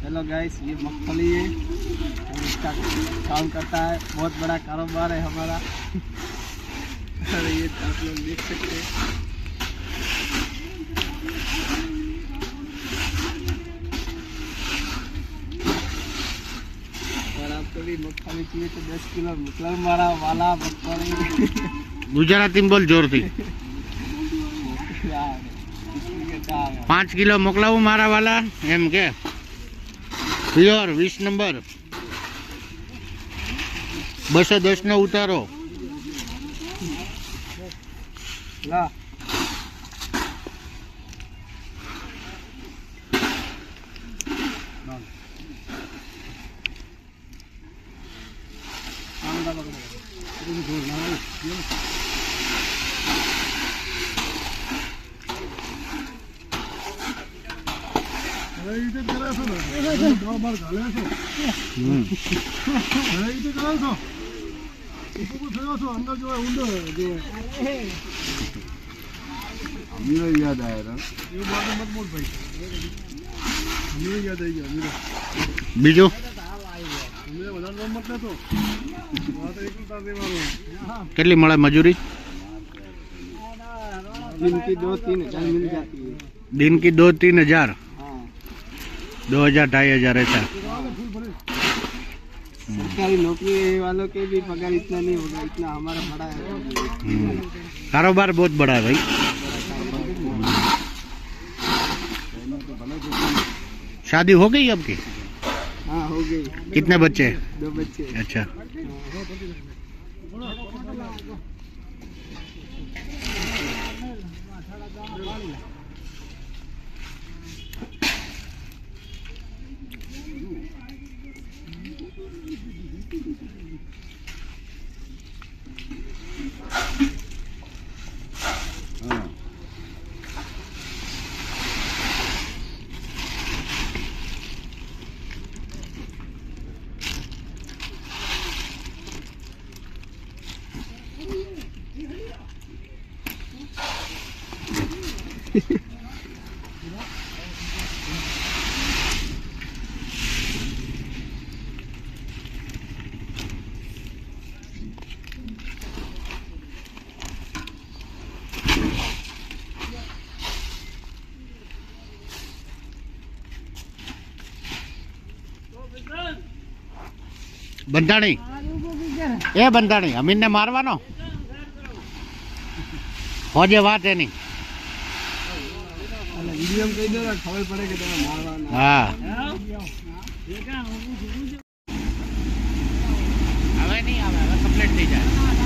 Hello guys, ये मूंगफली है, इसका काम करता है, बहुत बड़ा कारोबार है हमारा। अरे ये आप लोग देख सकते हैं। और आपको भी मूंगफली चाहिए तो 10 किलो मुकलर मारा वाला मूंगफली। गुजराती में बोल जोर थी। 5 किलो मोकलावू मारा वाला एम के प्योर 20 नंबर 210 नो उतारो ला याद आया था ये बात मत बोल भाई, याद आई गया बीजू કેટલી મળે મજૂરી? दिन की 2-3 हज़ार मिल जाती है। दिन की 2-3 हज़ार, हाँ 2,000-2,500 ऐसा। सरकारी नौकरी वालों के भी पगार इतना नहीं होगा, इतना हमारा बड़ा है। कारोबार बहुत बड़ा है भाई। शादी हो गई आपकी? हाँ हो गई। कितने बच्चे? 2 बच्चे। अच्छा। બંધાણી એ બંધાણી અમીનને મારવાનો હોજે વાત એની। વિડીયો કહી દો ને, ખબર પડે કે તમે મારવાના। હા હવે નહીં આવે, હવે કમ્પ્લીટ થઈ જાય।